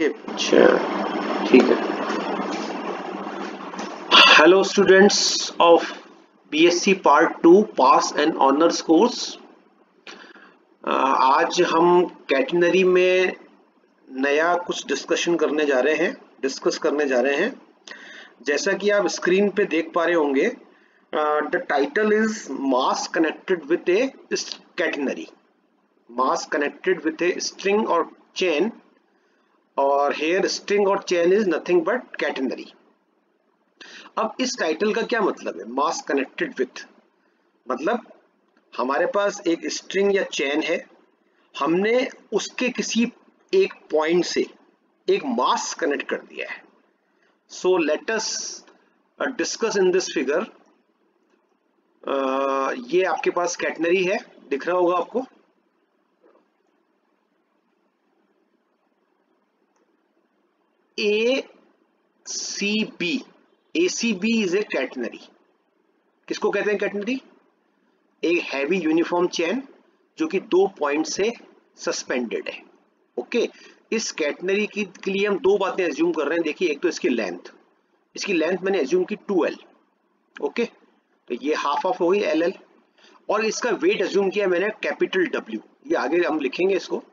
अच्छा, ठीक है। Hello students of BSc part 2 pass and honours course. आज हम कैटेनरी में नया कुछ डिस्कस करने जा रहे हैं। जैसा कि आप स्क्रीन पे देख पा रहे होंगे, the title is mass connected with A catenary, mass connected with a string और चेन, और हेयर स्ट्रिंग और chain is nothing but catenary. अब इस टाइटल का क्या मतलब है? मास कनेक्टेड विथ मतलब हमारे पास एक स्ट्रिंग या चेन है, हमने उसके किसी एक पॉइंट से एक मास कनेक्ट कर दिया है। So let us discuss in this figure. ये आपके पास कैटेनरी है, दिख रहा होगा आपको। A C B, A C B is a catenary. किसको कहते हैं कैटेनरी? एक हैवी यूनिफॉर्म चेन जो कि दो पॉइंट से सस्पेंडेड है। ओके, इस कैटेनरी के लिए हम दो बातें एज्यूम कर रहे हैं। देखिए, एक तो इसकी लेंथ मैंने एज्यूम की 2L। ओके, तो ये हाफ ऑफ हो गई LL, और इसका वेट एज्यूम किया मैंने कैपिटल W। ये आगे हम लिखेंगे इसको।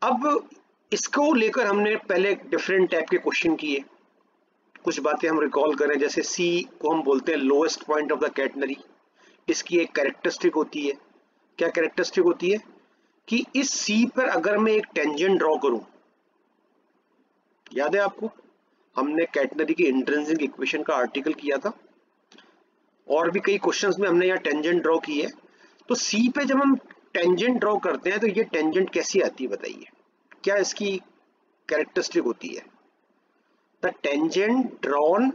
अब इसको लेकर हमने पहले डिफरेंट टाइप के क्वेश्चन किए, कुछ बातें हम रिकॉल करें। जैसे C को हम बोलते हैं lowest point of the catenary. इसकी एक कैरेक्टरिस्टिक होती है। क्या कैरेक्टरिस्टिक होती है? कि इस C पर अगर मैं एक टेंजेंट ड्रॉ करूं, याद है आपको, हमने कैटेनरी की इंट्रिंसिक इक्वेशन का आर्टिकल किया था, और भी कई क्वेश्चंस में हमने यहाँ टेंजेंट ड्रॉ की है। तो C पे जब हम टेंजेंट ड्रॉ करते हैं तो ये टेंजेंट कैसी आती है बताइए, क्या इसकी कैरेक्टरिस्टिक होती है? The tangent drawn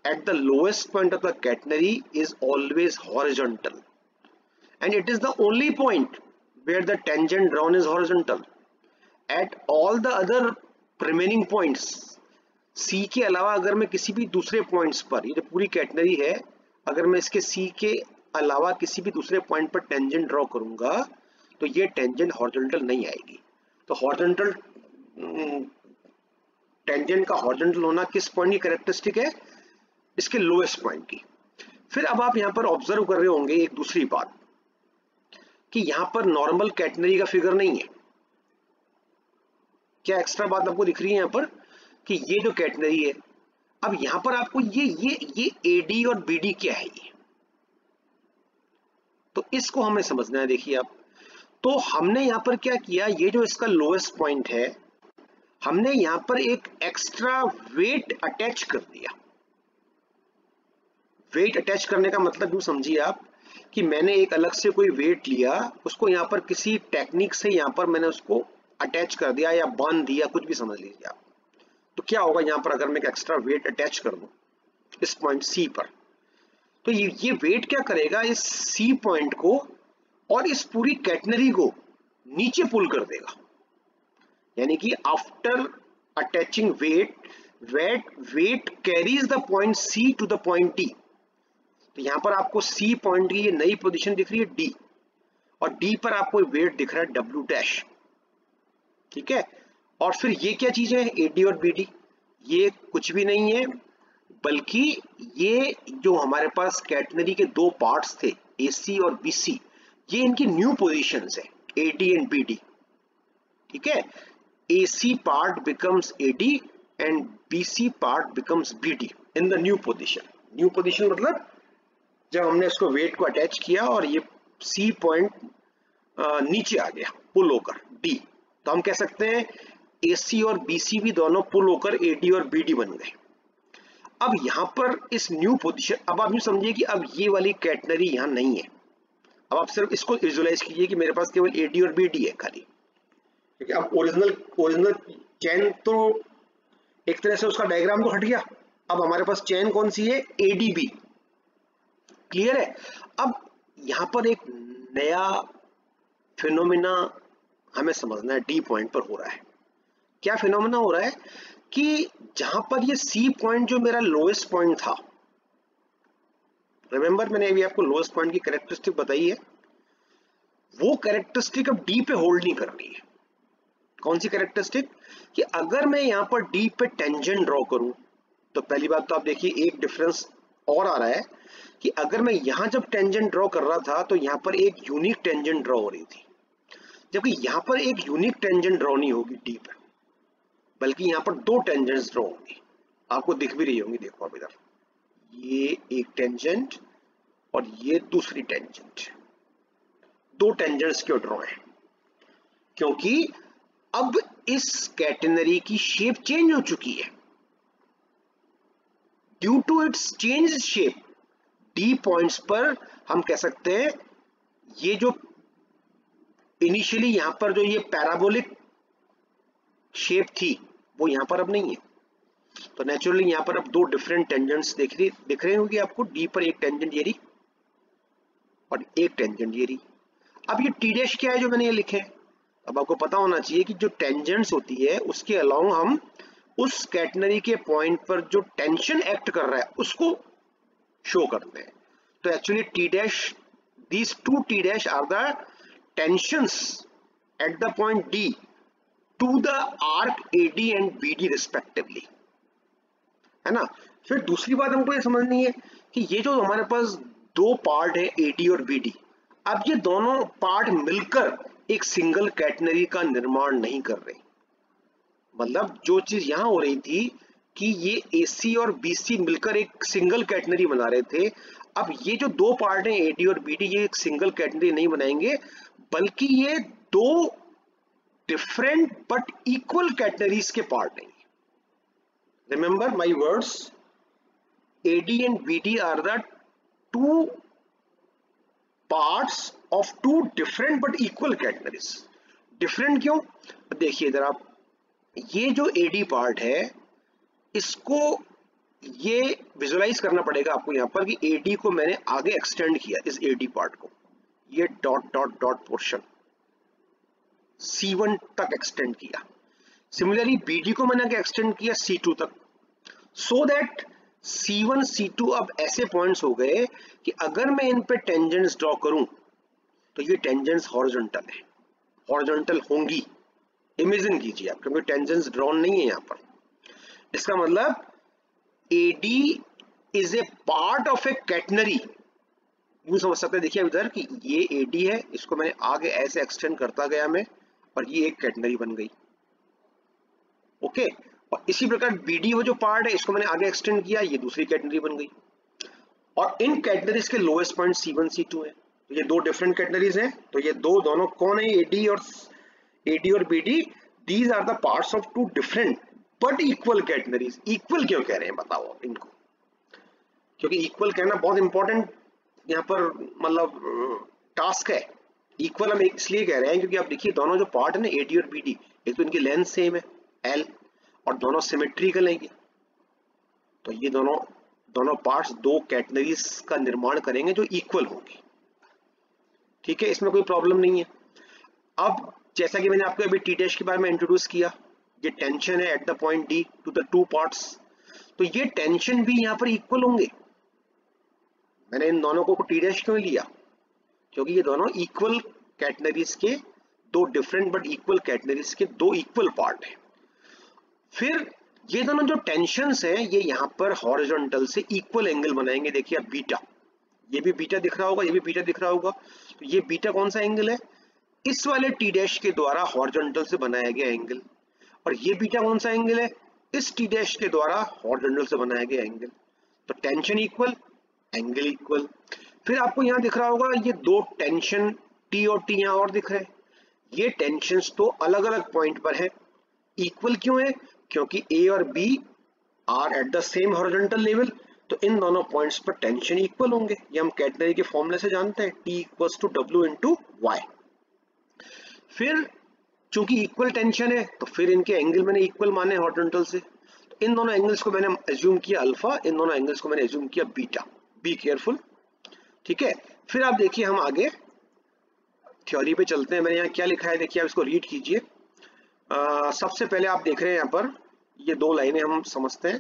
at the lowest point of the catenary is always horizontal, and it is the only point where the tangent drawn is horizontal. At all the other remaining points, C के अलावा अगर मैं किसी भी दूसरे points पर, ये जो पूरी कैटेनरी है, अगर मैं इसके C के अलावा किसी भी दूसरे पॉइंट पर टेंजेंट ड्रॉ करूंगा तो ये टेंजेंट हॉरिजॉन्टल नहीं आएगी। तो हॉरिजॉन्टल टेंजेंट का हॉरिजॉन्टल होना किस पॉइंट की कैरेक्टरिस्टिक है? इसके लोएस्ट पॉइंट की। फिर अब आप यहां पर ऑब्जर्व कर रहे होंगे एक दूसरी बात, कि यहां पर नॉर्मल कैटेनरी का फिगर नहीं है। क्या एक्स्ट्रा बात आपको दिख रही है यहां पर? कि ये जो कैटेनरी है, अब यहां पर आपको ये AD और BD क्या है, ये तो इसको हमें समझना है। देखिए आप, तो हमने यहां पर क्या किया, ये जो इसका लोएस्ट पॉइंट है, हमने यहां पर एक एक्स्ट्रा वेट अटैच कर दिया। वेट अटैच करने का मतलब यूं समझिए आप कि मैंने एक अलग से कोई वेट लिया, उसको यहाँ पर किसी टेक्निक से यहाँ पर मैंने उसको अटैच कर दिया या बांध दिया, कुछ भी समझ लीजिए आप। तो क्या होगा यहाँ पर अगर मैं एक एक्स्ट्रा वेट अटैच कर दूं इस पॉइंट C पर, तो ये वेट क्या करेगा, इस C पॉइंट को और इस पूरी कैटेनरी को नीचे पुल कर देगा। यानी कि after attaching weight carries the point C to the point D। तो यहां पर आपको C पॉइंट की ये नई पोजीशन दिख रही है D, और D पर आपको वेट दिख रहा है W डैश। ठीक है, और फिर ये क्या चीज है, AD और BD? ये कुछ भी नहीं है, बल्कि ये जो हमारे पास कैटेनरी के दो पार्ट्स थे, AC और BC, ये इनकी न्यू पोजीशंस है, AD एंड BD। ठीक है, AC part becomes AD and BC part becomes BD in the new position. New position मतलब जब हमने इसको वेट को अटैच किया और ये C पॉइंट नीचे आ गया पुल होकर D, तो हम कह सकते हैं AC और BC भी दोनों पुल होकर AD और BD बन गए। अब यहां पर इस न्यू पोजीशन, अब आप यूं समझिए कि अब ये वाली कैटेनरी यहां नहीं है। अब आप सिर्फ इसको विजुलाइज कीजिए कि मेरे पास केवल AD और BD है खाली। क्योंकि अब ओरिजिनल चेन तो एक तरह से उसका डायग्राम तो हट गया। अब हमारे पास चेन कौन सी है? ADB। क्लियर है? अब यहां पर एक नया फिनोमिना हमें समझना है, D पॉइंट पर हो रहा है। क्या फिनोमिना हो रहा है कि जहां पर ये C पॉइंट जो मेरा लोएस्ट पॉइंट था, रिमेंबर मैंने अभी आपको लोएस्ट पॉइंट की कैरेक्टरिस्टिक बताई है, वो कैरेक्टरिस्टिक अब D पे होल्ड नहीं कर रही है। कौन सी कैरेक्टरिस्टिक? कि अगर मैं यहाँ पर डी पे टेंजेंट ड्रॉ करूं, तो पहली बात तो आप देखिए एक डिफरेंस और आ रहा है कि अगर मैं यहाँ जब टेंजेंट ड्रॉ कर रहा था तो यहाँ पर एक यूनिक टेंजेंट ड्रॉ हो रही थी, जबकि यहाँ पर एक यूनिक टेंजेंट ड्रॉ नहीं होगी डी पर, बल्कि यहाँ पर दो टेंजेंट्स ड्रॉ होंगी, आपको दिख भी रही होंगी। देखो अब इधर ये एक टेंजेंट और ये दूसरी टेंजेंट, दो टेंजेंट्स क्यों ड्रॉ है? क्योंकि अब इस कैटेनरी की शेप चेंज हो चुकी है। Due to its change shape, D points पर हम कह सकते हैं ये जो इनिशियली यहां पर जो ये पैराबोलिक शेप थी वो यहां पर अब नहीं है, तो नेचुरली यहां पर अब दो डिफरेंट टेंजेंट्स दिख रहे होंगे आपको। डी पर एक टेंजेंट ये रही और एक टेंजेंट ये रही। अब ये टी डैश क्या है जो मैंने ये लिखे हैं? अब आपको पता होना चाहिए कि जो टेंजेंट्स होती है उसके अलाउंग हम उस कैटेनरी के पॉइंट पर जो टेंशन एक्ट कर रहा है उसको शो करते हैं। तो actually T dash, these two T dash are the tensions at the point D to the arc AD and BD respectively, है ना। फिर दूसरी बात हमको ये समझनी है कि ये जो हमारे पास दो पार्ट है एडी और बीडी, अब ये दोनों पार्ट मिलकर एक सिंगल कैटेनरी का निर्माण नहीं कर रहे। मतलब जो चीज यहां हो रही थी कि ये एसी और बीसी मिलकर एक सिंगल कैटेनरी बना रहे थे, अब ये जो दो पार्ट हैं एडी और बीडी, ये एक सिंगल कैटेनरी नहीं बनाएंगे, बल्कि ये दो डिफरेंट बट इक्वल कैटेनरीज के पार्ट हैं। Remember my words, AD and BD are the two parts of two different but equal categories. Different क्यों? देखिए इधर आप, ये जो एडी पार्ट है इसको ये विजुलाइज करना पड़ेगा आपको यहाँ पर कि एडी को मैंने आगे एक्सटेंड किया, इस एडी पार्ट को ये dot dot dot portion C1 तक एक्सटेंड किया। सिमिलरली बीडी को मैंने आगे एक्सटेंड किया C2 तक, सो दैट C1 C2 अब ऐसे पॉइंट्स हो गए कि अगर मैं इन पे टेंजेंट्स ड्रॉ करूं तो ये टेंजेंट्स हॉरिजॉन्टल है, हॉरिजॉन्टल होंगी। इमेजिन कीजिए आप, क्योंकि टेंजेंट्स ड्रॉन नहीं है यहाँ पर। इसका मतलब AD is a part of A catenary, यूं समझ सकते हैं। देखिए इधर कि ये AD है, इसको मैंने आगे ऐसे एक्सटेंड करता गया मैं, और ये एक कैटेनरी बन गई। ओके, और इसी प्रकार BD वो जो पार्ट है इसको मैंने आगे एक्सटेंड किया, ये दूसरी कैटेनरी बन गई। और इन कैटेनरीज के लोएस्ट पॉइंट C1 C2 है, तो ये दो डिफरेंट कैटेनरीज हैं। तो ये दोनों कौन है? AD और BD, these are the parts of two different but equal catenaries. इक्वल क्यों कह रहे हैं बताओ इनको? क्योंकि इक्वल कहना बहुत इंपॉर्टेंट यहाँ पर मतलब टास्क है। इक्वल हम इसलिए कह रहे हैं क्योंकि आप देखिए दोनों जो पार्ट है ना AD और BD, एक तो इनकी लेंथ सेम है L, और दोनों सिमेट्रिकल है। तो ये दोनों पार्ट्स दो कैटेनरीज का निर्माण करेंगे जो इक्वल होंगी। ठीक है, इसमें कोई प्रॉब्लम नहीं है। अब जैसा कि मैंने आपको अभी टी डैश के बारे में इंट्रोड्यूस किया, ये टेंशन है at the point D to the two parts, तो ये टेंशन भी यहाँ पर इक्वल होंगे। मैंने इन दोनों को टी डैश क्यों लिया? क्योंकि ये दोनों इक्वल कैटेनरीज के दो डिफरेंट बट इक्वल कैटेनरीज के दो इक्वल पार्ट हैं। फिर ये दोनों जो टेंशन्स हैं ये यहाँ पर हॉरिजॉन्टल से इक्वल एंगल बनाएंगे। देखिए अब बीटा, ये भी बीटा दिख रहा होगा, ये भी बीटा दिख रहा होगा। तो ये बीटा कौन सा एंगल है? इस वाले टी डैश के द्वारा हॉरिजॉन्टल से बनाया गया एंगल। और ये बीटा कौन सा एंगल है? इस टी डैश के द्वारा हॉरिजॉन्टल से बनाया गया एंगल। तो टेंशन इक्वल, एंगल इक्वल। फिर आपको यहाँ दिख रहा होगा ये दो टेंशन टी और टी यहाँ और दिख रहे हैं। ये टेंशंस तो अलग अलग पॉइंट पर है। इक्वल क्यों है? क्योंकि ए और B are at the same horizontal level, तो इन दोनों पॉइंट्स पर टेंशन इक्वल होंगे। ये हम कैटेनरी के फॉर्मूले से जानते हैं, T equals to W into Y। फिर चूंकि इक्वल टेंशन है तो फिर इनके एंगल मैंने इक्वल माने हॉरिजॉन्टल से, तो इन दोनों एंगल्स को मैंने एज्यूम किया अल्फा, इन दोनों एंगल्स को मैंने एज्यूम किया बीटा। बी केयरफुल, ठीक है। फिर आप देखिए हम आगे थ्योरी पे चलते हैं। मैंने यहाँ क्या लिखा है देखिए, आप इसको रीड कीजिए। सबसे पहले आप देख रहे हैं यहाँ पर ये दो लाइनें हम समझते हैं।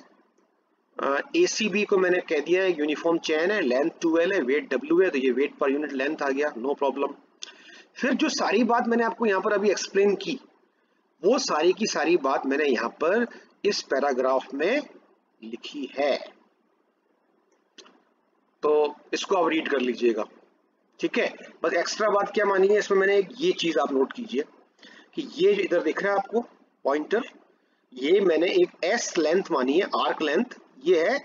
ACB को मैंने कह दिया है यूनिफॉर्म चेन है, लेंथ 2L है, वेट W है, तो ये वेट पर यूनिट लेंथ आ गया, नो प्रॉब्लम। फिर जो सारी बात मैंने आपको यहाँ पर अभी एक्सप्लेन की, वो सारी की सारी बात मैंने यहाँ पर इस पैराग्राफ में लिखी है, तो इसको आप रीड कर लीजिएगा। ठीक है, बस एक्स्ट्रा बात क्या मानी है इसमें मैंने, एक ये चीज आप नोट कीजिए कि ये जो इधर दिख रहा है आपको पॉइंटर, ये मैंने एक एस लेंथ मानी है, आर्क लेंथ। ये है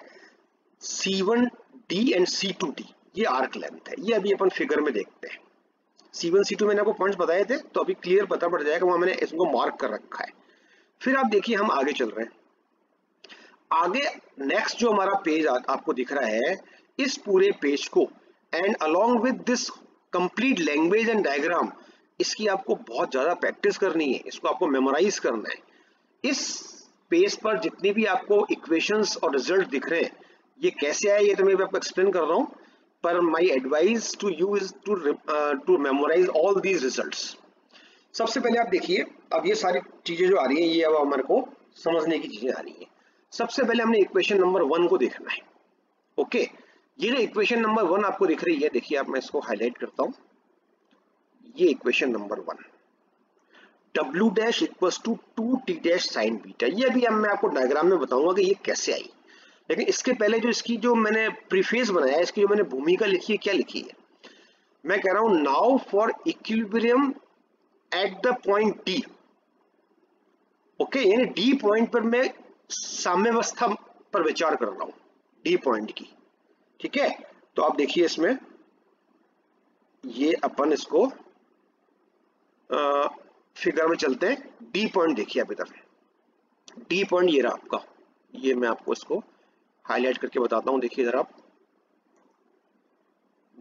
C1D एंड C2D, ये आर्क लेंथ है। ये अभी अपन फिगर में देखते हैं। C1 C2 मैंने आपको पॉइंट्स बताए थे, तो अभी क्लियर पता पड़ जाएगा, वहां मैंने इसको मार्क कर रखा है। फिर आप देखिए हम आगे चल रहे हैं। आगे नेक्स्ट जो हमारा पेज आपको दिख रहा है, इस पूरे पेज को and along with this complete language and diagram, इसकी आपको बहुत ज्यादा प्रैक्टिस करनी है, इसको आपको मेमोराइज करना है। इस पेज पर जितनी भी आपको इक्वेशंस और रिजल्ट दिख रहे हैं, ये कैसे आए ये तो मैं आपको एक्सप्लेन कर रहा हूं, पर my advice to you is to memorise all these results. सबसे पहले आप देखिए, अब ये सारी चीजें जो आ रही हैं, ये अब हमारे को समझने की चीजें आ रही हैं। सबसे पहले हमने इक्वेशन नंबर 1 को देखना है। ओके, ये जो इक्वेशन नंबर 1 आपको दिख रही है, देखिए आप, मैं इसको हाईलाइट करता हूं। ये equation number 1, W dash equals to 2t dash sine beta. ये अभी मैं आपको डायग्राम में बताऊंगा कि ये कैसे आई, लेकिन इसके पहले जो इसकी जो मैंने प्रीफेस बनाया है, इसकी जो मैंने भूमिका लिखी है, क्या लिखी है, मैं कह रहा हूं now for equilibrium at the point D। Okay, यानी D पॉइंट पर मैं साम्यावस्था पर विचार कर रहा हूं, D पॉइंट की। ठीक है, तो आप देखिए इसमें, ये अपन इसको फिगर में चलते हैं। D पॉइंट देखिए आप इधर, D पॉइंट ये रहा आपका, ये मैं आपको इसको हाईलाइट करके बताता हूं। देखिए इधर आप,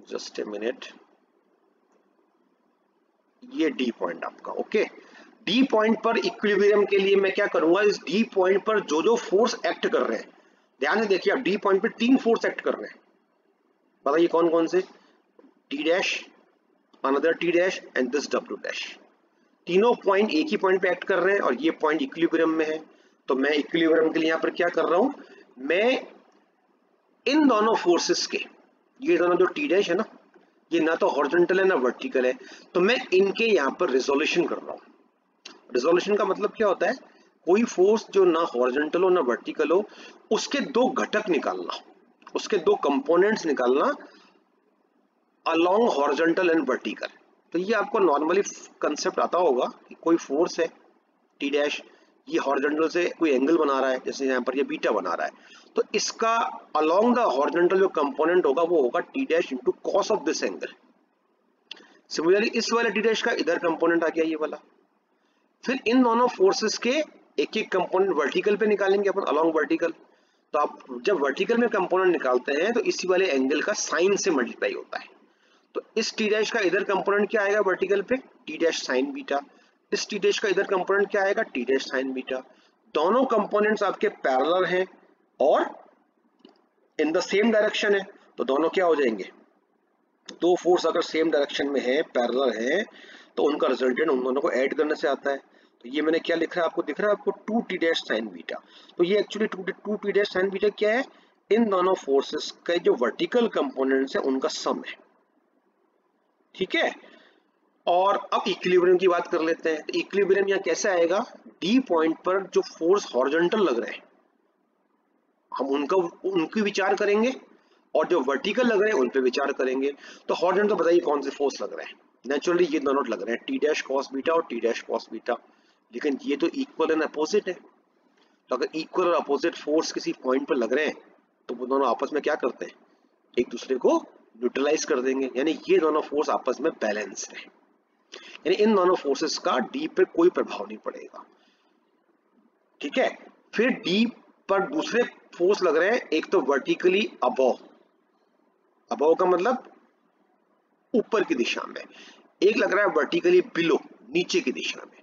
जस्ट ए मिनट, ये D पॉइंट आपका। ओके, D पॉइंट पर इक्विलिब्रियम के लिए मैं क्या करूंगा, इस D पॉइंट पर जो जो फोर्स एक्ट कर रहे हैं, ध्यान से देखिए आप, D पॉइंट पर 3 फोर्स एक्ट कर रहे हैं। बताइए कौन कौन से, T dash, another T dash and this W dash. तीनों पॉइंट एक ही पॉइंट पे एक्ट कर रहे हैं और ये पॉइंट इक्विलिब्रियम में है। तो मैं इक्विलिब्रियम के लिए यहाँ पर क्या कर रहा हूं, मैं इन दोनों फोर्सेस के, ये दोनों जो T डैश है ना, ये ना तो हॉरिजॉन्टल है ना वर्टिकल है, तो मैं इनके यहाँ पर रिजोल्यूशन कर रहा हूँ। रिजोल्यूशन का मतलब क्या होता है, कोई फोर्स जो ना हॉरिजॉन्टल हो ना वर्टिकल हो, उसके 2 घटक निकालना, उसके 2 कंपोनेंट्स निकालना अलोंग हॉरिजॉन्टल एंड वर्टिकल। तो ये आपको नॉर्मली कंसेप्ट आता होगा कि कोई फोर्स है T डैश, ये हॉरिजॉन्टल से कोई एंगल बना रहा है, जैसे यहाँ पर ये बीटा बना रहा है, तो इसका अलोंग द हॉरिजॉन्टल जो कंपोनेंट होगा वो होगा T dash into cos of this angle. Similarly इस वाले T डैश का इधर कंपोनेंट आ गया ये वाला। फिर इन दोनों फोर्सेस के एक एक कंपोनेंट वर्टिकल पे निकालेंगे अपन, अलोंग वर्टिकल। तो आप जब वर्टिकल में कंपोनेंट निकालते हैं तो इसी वाले एंगल का साइन से मल्टीप्लाई होता है। तो इस T डैश का इधर कंपोनेंट क्या आएगा वर्टिकल पे, T डैश साइन बीटा। इस T डैश का इधर कंपोनेंट क्या आएगा, T डैश साइन बीटा। दोनों कंपोनेंट्स आपके पैरेलल हैं और इन द सेम डायरेक्शन है, तो दोनों क्या हो जाएंगे, 2 फोर्स अगर सेम डायरेक्शन में है, पैरेलल है, तो उनका रिजल्टेंट उन दोनों को ऐड करने से आता है। तो ये मैंने क्या लिख रहा है आपको दिख रहा है आपको, 2t डैश साइन बीटा। तो ये actually 2t dash sine beta क्या है, इन दोनों फोर्सेस के जो वर्टिकल कंपोनेंट्स है उनका सम है। ठीक है, और अब इक्विलिब्रियम की बात कर लेते हैं। तो इक्विलिब्रियम यहाँ कैसे आएगा, D पॉइंट पर जो फोर्स हॉरिजॉन्टल लग रहे हैं हम उनकी विचार करेंगे, और जो वर्टिकल लग रहे हैं उन पे विचार करेंगे। तो हॉरिजॉन्टल बताइए कौन से फोर्स लग रहे हैं, नेचुरली ये दोनों लग रहे हैं, T डैश कॉस बीटा और T डैश कॉस बीटा। लेकिन ये तो इक्वल एंड अपोजिट है, तो अगर इक्वल और अपोजिट फोर्स किसी पॉइंट पर लग रहे हैं तो वो दोनों आपस में क्या करते हैं, एक दूसरे को न्यूट्रलाइज कर देंगे, यानी ये दोनों फोर्स आपस में बैलेंस्ड है, यानी इन दोनों फोर्सेस का D पर कोई प्रभाव नहीं पड़ेगा। ठीक है, फिर D पर दूसरे फोर्स लग रहे हैं, एक तो वर्टिकली अबव, अबव का मतलब ऊपर की दिशा में, एक लग रहा है वर्टिकली बिलो, नीचे की दिशा में।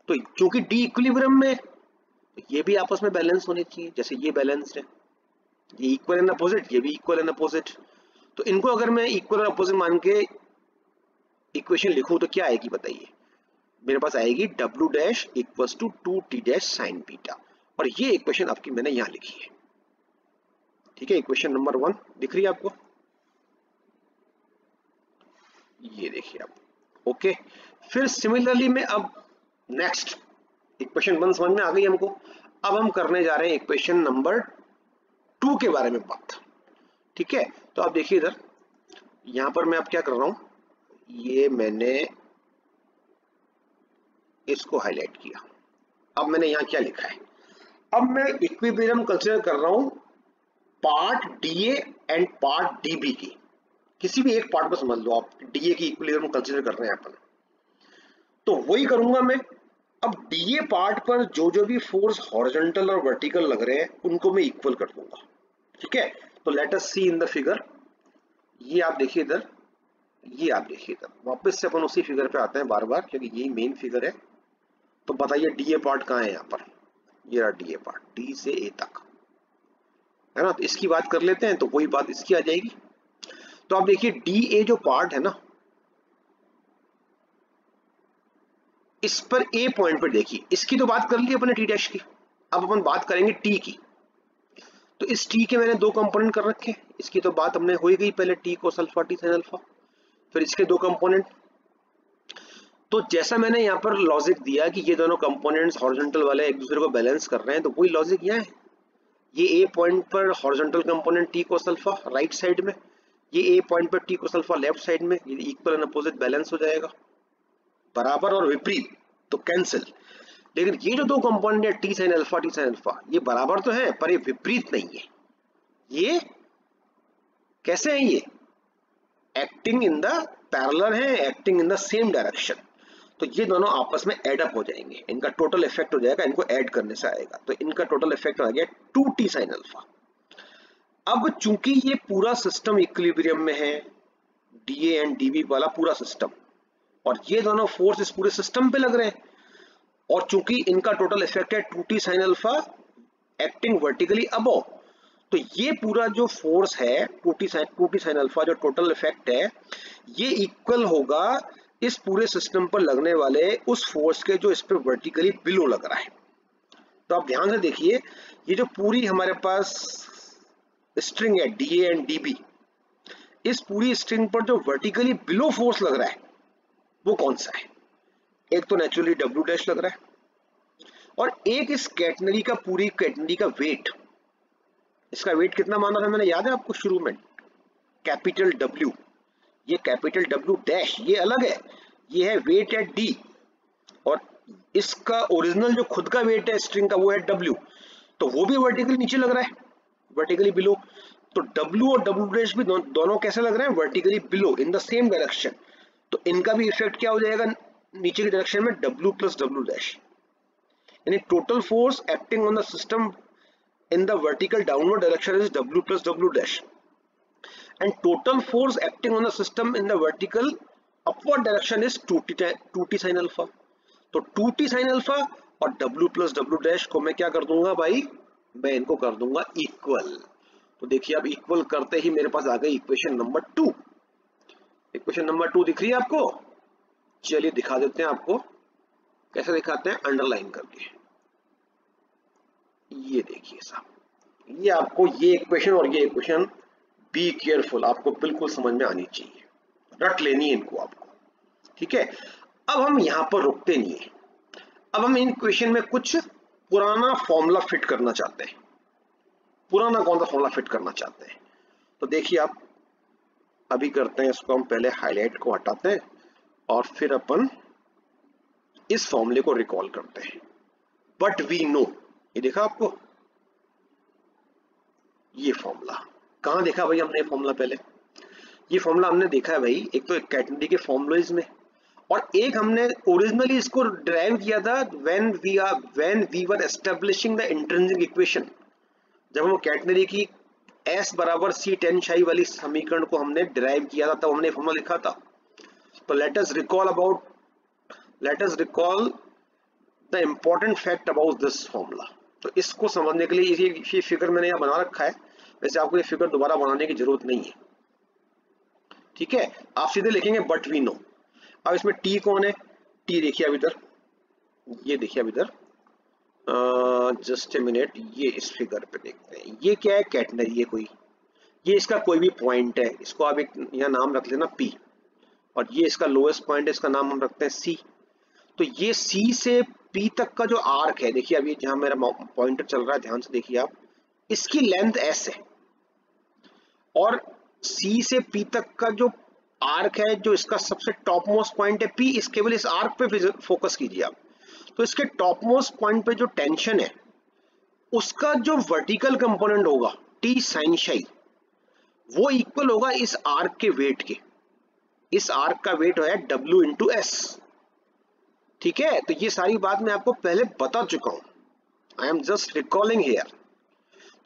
तो क्योंकि D इक्विलिब्रियम में, तो ये भी आपस में बैलेंस होने चाहिए, जैसे ये बैलेंस्ड है, ये इक्वल एंड अपोजिट, ये भी इक्वल एंड अपोजिट। तो इनको अगर मैं इक्वल और अपोजिट मान के इक्वेशन लिखूं तो क्या आएगी बताइए, मेरे पास आएगी W dash equals to 2t dash sine beta, और ये इक्वेशन आपकी मैंने यहां लिखी है। ठीक है, इक्वेशन नंबर 1 दिख रही है आपको, ये देखिए आप। ओके, फिर सिमिलरली मैं अब नेक्स्ट इक्वेशन 1 समझ में आ गई हमको। अब हम करने जा रहे हैं इक्वेशन नंबर 2 के बारे में बात। ठीक है, तो आप देखिए इधर, यहां पर मैं अब क्या कर रहा हूं, ये मैंने इसको हाईलाइट किया। अब मैंने यहां क्या लिखा है, अब मैं इक्विलिब्रियम कंसीडर कर रहा हूं part DA and part dB की। किसी भी एक पार्ट को समझ लो आप, डीए की इक्विलिब्रियम कंसीडर कर रहे हैं अपन, तो वही करूंगा मैं। अब डीए पार्ट पर जो जो भी फोर्स हॉरिजॉन्टल और वर्टिकल लग रहे हैं उनको मैं इक्वल कर दूंगा। ठीक है, तो let us see in the figure. ये आप देखिए इधर, ये आप देखिए इधर, वापस से अपन उसी फिगर पे आते हैं बार बार, क्योंकि यही मेन फिगर है। तो बताइए डीए पार्ट कहाँ है यहाँ पर, ये रहा डीए पार्ट, डी से ए तक है ना। तो इसकी बात कर लेते हैं, तो वही बात इसकी आ जाएगी। तो आप देखिए डी ए जो पार्ट है ना, इस पर ए पॉइंट पर देखिए, इसकी तो बात कर ली अपने टी डैश की, अब अपन बात करेंगे टी की। तो इस टी के मैंने दो कंपोनेंट कर रखे, इसकी तो बात हमने हो ही गई पहले, T cos alpha T sine alpha, फिर इसके दो कंपोनेंट। तो जैसा मैंने यहाँ पर लॉजिक दिया कि ये दोनों कंपोनेंट्स हॉरिजॉन्टल वाले एक दूसरे को बैलेंस कर रहे हैं, तो वही लॉजिक यहाँ है। ये ए पॉइंट पर horizontal component T cos alpha right side में, ये ए पॉइंट पर T cos alpha left side में, ये इक्वल एंड अपोजिट बैलेंस हो जाएगा, बराबर और विपरीत तो कैंसिल। लेकिन ये जो दो कंपोनेंट है टी साइन अल्फा, ये बराबर तो है पर ये विपरीत नहीं है। ये कैसे है, ये एक्टिंग इन द पैरेलल है, acting in the same direction. तो ये दोनों आपस में एड अप हो जाएंगे, इनका टोटल इफेक्ट हो जाएगा, इनको ऐड करने से आएगा, तो इनका टोटल इफेक्ट आ गया 2t साइन अल्फा। अब चूंकि ये पूरा सिस्टम इक्विलिब्रियम में है, डीए एंड डीबी वाला पूरा सिस्टम, और ये दोनों फोर्स इस पूरे सिस्टम पे लग रहे हैं, और चूंकि इनका टोटल इफेक्ट है 2t sine alpha acting vertically above, तो ये पूरा जो फोर्स है 2t साइन अल्फा जो टोटल इफेक्ट है, ये इक्वल होगा इस पूरे सिस्टम पर लगने वाले उस फोर्स के जो इस पे वर्टिकली बिलो लग रहा है। तो आप ध्यान से देखिए, ये जो पूरी हमारे पास स्ट्रिंग है डीए एंड डीबी, इस पूरी स्ट्रिंग पर जो वर्टिकली बिलो फोर्स लग रहा है वो कौन सा है? एक तो नेचुरली डब्ल्यू डैश लग रहा है, और एक इस कैटनरी का, पूरी कैटनरी का वेट, इसका वेट कितना माना था मैंने, याद है आपको शुरू में, कैपिटल डब्ल्यू। ये कैपिटल डब्ल्यू डैश ये अलग है, ये है वेट एट डी, और इसका ओरिजिनल जो खुद का वेट है स्ट्रिंग का वो है डब्ल्यू, तो वो भी वर्टिकली नीचे लग रहा है, वर्टिकली बिलो। तो डब्ल्यू और डब्ल्यू डैश भी दोनों कैसे लग रहे हैं, vertically below in the same direction. तो इनका भी इफेक्ट क्या हो जाएगा नीचे की डायरेक्शन में, डब्ल्यू प्लस डब्ल्यू डैश, यानी total force acting on the system in the vertical downward direction is W plus W dash, and total force acting on the system in the vertical upward direction is 2t sin alpha। तो 2t sin alpha और W plus W dash को मैं क्या कर दूंगा भाई, मैं इनको कर दूंगा इक्वल। तो देखिए अब इक्वल करते ही मेरे पास आ गई इक्वेशन नंबर 2। इक्वेशन नंबर 2 दिख रही है आपको? चलिए दिखा देते हैं आपको, कैसे दिखाते हैं, अंडरलाइन करके। ये देखिए साहब, ये आपको ये इक्वेशन और ये इक्वेशन, बी केयरफुल, आपको बिल्कुल समझ में आनी चाहिए, रट लेनी है इनको आपको। ठीक है, अब हम यहां पर रुकते नहीं है, अब हम इन इक्वेशन में कुछ पुराना फॉर्मूला फिट करना चाहते हैं। पुराना कौन सा फॉर्मूला फिट करना चाहते हैं? तो देखिए आप अभी करते हैं इसको, हम पहले हाईलाइट को हटाते हैं और फिर अपन इस फॉर्मूले को रिकॉल करते हैं। बट वी नो, ये देखा आपको ये फॉर्मूला, कहां देखा भाई हमने ये फॉर्मूला? पहले ये फॉर्मूला हमने देखा है भाई, एक तो कैटेनरी के फॉर्मूलाज में, और एक हमने ओरिजिनली इसको डिराइव किया था when we were establishing the intrinsic equation, जब हम कैटेनरी की S बराबर C tan psi वाली समीकरण को हमने डिराइव किया था, तब हमने फॉर्मूला लिखा था। तो let us recall the important fact about this formula. तो इसको समझने के लिए ये फिगर मैंने यहाँ बना रखा है, वैसे आपको ये फिगर दोबारा बनाने की जरूरत नहीं है। ठीक है, आप सीधे लिखेंगे बट वी नो। अब इसमें टी कौन है? टी देखिए अब इधर, ये देखिए अब इधर, जस्ट ए मिनट, ये इस फिगर पे देखते हैं, ये क्या है, कैटेनरी है कोई, ये इसका कोई भी पॉइंट है, इसको आप एक यहाँ नाम रख लेना P, और ये इसका लोएस्ट पॉइंट है, इसका नाम हम रखते हैं C। तो ये C से P तक का जो आर्क है, देखिए अभी जहां मेरा पॉइंटर चल रहा है, ध्यान से देखिए आप, इसकी लेंथ S है, और C से P तक का जो आर्क है, जो इसका सबसे टॉप मोस्ट पॉइंट है P, इस केवल इस आर्क पे फोकस कीजिए आप। तो इसके टॉप मोस्ट पॉइंट पे जो टेंशन है, उसका जो वर्टिकल कंपोनेंट होगा T साइन शाई, वो इक्वल होगा इस आर्क के वेट के। इस आर्क का वेट है W इंटू एस। ठीक है, तो ये सारी बात मैं आपको पहले बता चुका हूं, I am just recalling here.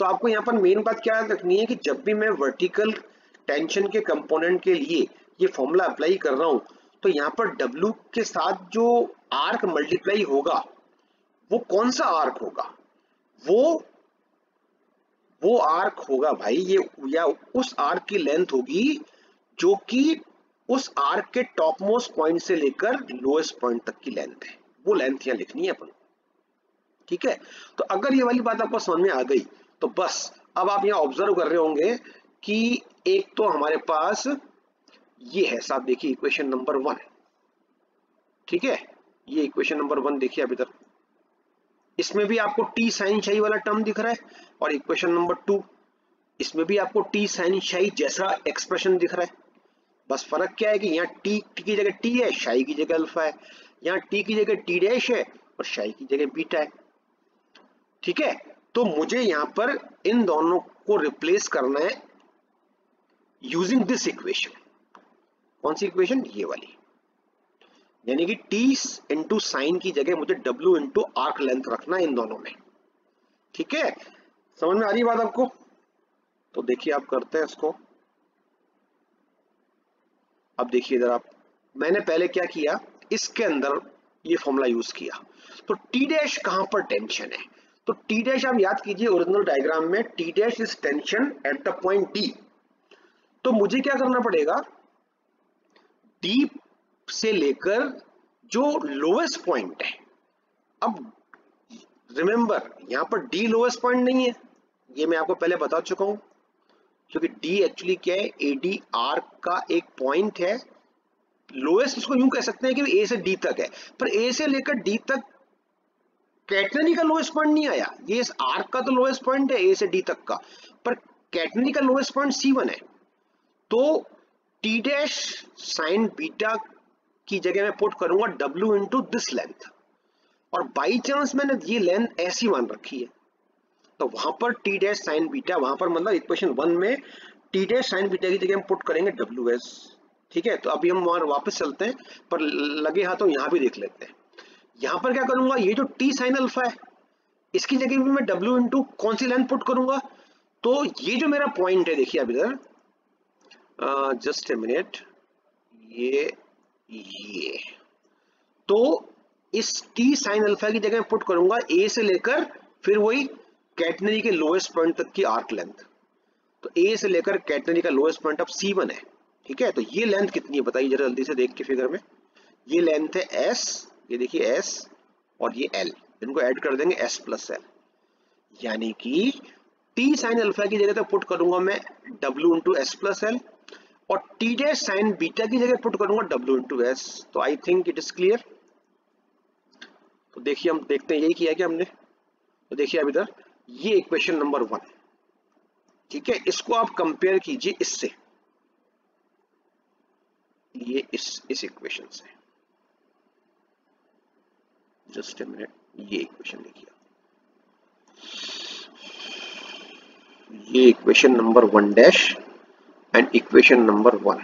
तो आपको यहाँ पर मेन बात क्या रखनी है कि जब भी मैं वर्टिकल टेंशन के कंपोनेंट के लिए ये फॉर्मूला अप्लाई कर रहा हूं, तो यहाँ पर W के साथ जो आर्क मल्टीप्लाई होगा, वो कौन सा आर्क होगा? वो आर्क होगा भाई ये, या उस आर्क की लेंथ होगी जो कि उस आर्क के टॉप मोस्ट पॉइंट से लेकर लोएस्ट पॉइंट तक की लेंथ है। वो लेंथ यहाँ लिखनी है अपन। ठीक है, तो अगर ये वाली बात आपको समझ में आ गई, तो बस अब आप यहाँ ऑब्जर्व कर रहे होंगे कि एक तो हमारे पास ये है साहब, देखिए इक्वेशन नंबर 1। ठीक है, ये इक्वेशन नंबर 1 देखिए अभी तक, इसमें भी आपको टी साइन शाई वाला टर्म दिख रहा है, और इक्वेशन नंबर 2, इसमें भी आपको टी साइन शाई जैसा एक्सप्रेशन दिख रहा है। बस फर्क क्या है कि यहाँ टी की जगह टी है, शाई की जगह अल्फा है, यहाँ टी की जगह टी डैश है और शाई की जगह बीटा है। ठीक है, तो मुझे यहाँ पर इन दोनों को रिप्लेस करना है यूजिंग दिस इक्वेशन। कौन सी इक्वेशन? ये वाली, यानी कि टी इंटू साइन की जगह मुझे W इंटू आर्क लेंथ रखना है इन दोनों में। ठीक है, समझ में आ रही बात आपको? तो देखिए आप करते हैं इसको। अब देखिए इधर आप, मैंने पहले क्या किया, इसके अंदर ये फॉर्मूला यूज किया। तो टी डैश कहां पर टेंशन है? तो टी डैश आप याद कीजिए ओरिजिनल डायग्राम में, T dash is tension eight the point D. तो मुझे क्या करना पड़ेगा, डी से लेकर जो लोएस्ट पॉइंट है, अब रिमेंबर यहां पर डी लोएस्ट पॉइंट नहीं है, ये मैं आपको पहले बता चुका हूं, क्योंकि डी एक्चुअली क्या है, एडी आर्क का एक पॉइंट है। लोएस्ट इसको यूं कह सकते हैं कि ए से डी तक है, पर ए से लेकर डी तक कैटनरी का लोएस्ट पॉइंट नहीं आया। ये इस आर्क का तो लोएस्ट पॉइंट है ए से डी तक का, पर कैटनरी का लोएस्ट पॉइंट C1 है। तो टी डैश साइन बीटा की जगह मैं पुट करूंगा W इंटू दिस लेंथ, और बाई चांस मैंने ये लेंथ ऐसी मान रखी है, तो वहां पर टी डैश साइन बीटा, वहां पर मतलब इक्वेशन 1 में टी डैश साइन बीटा की जगह हम पुट करेंगे WS। ठीक है, तो अभी हम वहां वापस चलते हैं, पर लगे हाथों यहां भी देख लेते हैं। यहां पर क्या करूंगा, ये जो टी साइन अल्फा है, इसकी जगह भी मैं W इंटू कौन सी लेंथ पुट करूंगा? तो ये जो मेरा पॉइंट है, देखिए अब इधर, जस्ट ए मिनट, ये तो इस टी साइन अल्फा की जगह पुट करूंगा ए से लेकर फिर वही कैटनरी के लोएस्ट पॉइंट तक की आर्क लेंथ। तो ए से लेकर कैटनरी का लोएस्ट पॉइंट अब C1 है। ठीक है, तो ये लेंथ कितनी है बताइए जरा जल्दी से देख के फिगर में। ये लेंथ है S, ये देखिए S, और ये L, इनको ऐड कर देंगे S प्लस L, यानी कि टी साइन अल्फा की जगह तो पुट करूंगा मैं W into S plus L, और टी डैश साइन बीटा की जगह पुट करूंगा W इंटू एस। तो I think it is clear. तो देखिए हम देखते हैं यही किया क्या हमने। तो देखिए अब इधर ये इक्वेशन नंबर 1, ठीक है, इसको आप कंपेयर कीजिए इससे, ये इस इक्वेशन से, जस्ट ए मिनट, ये इक्वेशन देखिए, ये equation number 1 dash and equation number 1,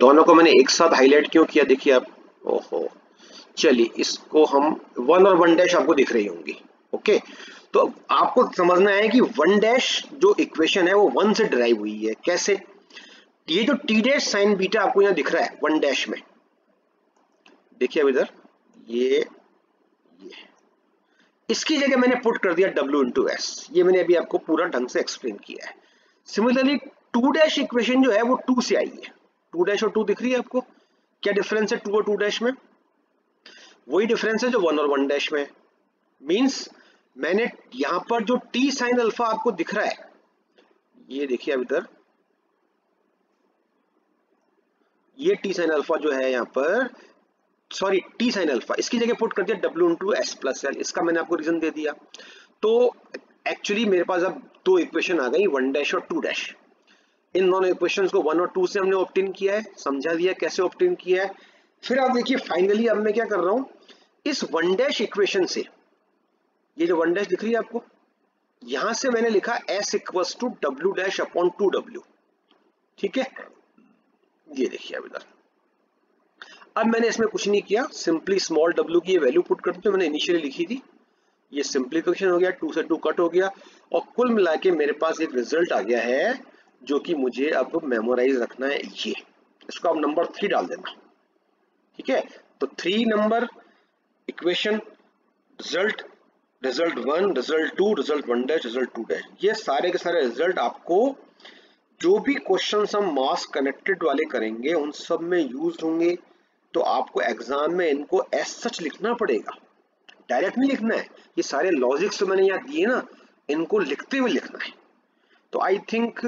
दोनों को मैंने एक साथ हाईलाइट क्यों किया देखिए आप। ओहो, चलिए इसको हम 1 और 1 डैश आपको दिख रही होंगी। ओके, तो आपको समझना है कि 1 डैश जो इक्वेशन है वो 1 से डिराइव हुई है। कैसे? ये जो टी डैश साइन बीटा आपको यहाँ दिख रहा है 1 डैश में, देखिए अब इधर ये इसकी जगह मैंने पुट कर दिया W इंटू एस। ये मैंने अभी आपको पूरा ढंग से एक्सप्लेन किया है। सिमिलरली 2 डैश इक्वेशन जो है वो 2 से आई है। 2 डैश और 2 दिख रही है आपको? क्या डिफरेंस है 2 और 2 डैश में? वही डिफरेंस है जो 1 और 1 डैश में। मींस मैंने यहां पर जो टी साइन अल्फा आपको दिख रहा है, ये देखिए अब इधर, ये टी साइन अल्फा जो है यहां पर, सॉरी टी साइन अल्फा, इसकी जगह पुट कर दिया W into S plus L, इसका मैंने आपको रीजन दे दिया। तो एक्चुअली मेरे पास अब दो इक्वेशन आ गई, 1 डैश और 2 डैश। इन दोनों इक्वेशंस को 1 और 2 से हमने ऑब्टेन किया है, समझा दिया कैसे ऑब्टेन किया है। फिर आप देखिए फाइनली अब मैं क्या कर रहा हूं, इस 1 डैश इक्वेशन से, ये जो 1 डैश दिख रही है आपको, यहां से मैंने लिखा s equals to W dash upon 2W। ठीक है, ये देखिए अब इधर, अब मैंने इसमें कुछ नहीं किया, सिंपली स्मॉल w की ये वैल्यू पुट कर दी जो मैंने इनिशियली लिखी थी। ये सिंप्लीफिकेशन हो गया, 2 से 2 कट हो गया, और कुल मिला के मेरे पास एक रिजल्ट आ गया है जो कि मुझे अब मेमोराइज रखना है। ये इसको अब नंबर 3 डाल देना। ठीक है, तो 3 number equation, result, result 1, result 2, result 1 dash, result 2 dash, ये सारे के सारे रिजल्ट आपको जो भी क्वेश्चन हम मास कनेक्टेड वाले करेंगे उन सब में यूज होंगे। तो आपको एग्जाम में इनको एज सच लिखना पड़ेगा, डायरेक्ट नहीं लिखना है। ये सारे लॉजिक्स जो मैंने यहाँ दिए ना, इनको लिखते हुए लिखना है। तो आई थिंक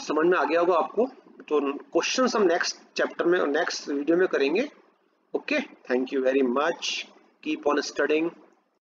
समझ में आ गया होगा आपको। तो क्वेश्चंस हम नेक्स्ट चैप्टर में, नेक्स्ट वीडियो में करेंगे। Okay, thank you very much, keep on studying.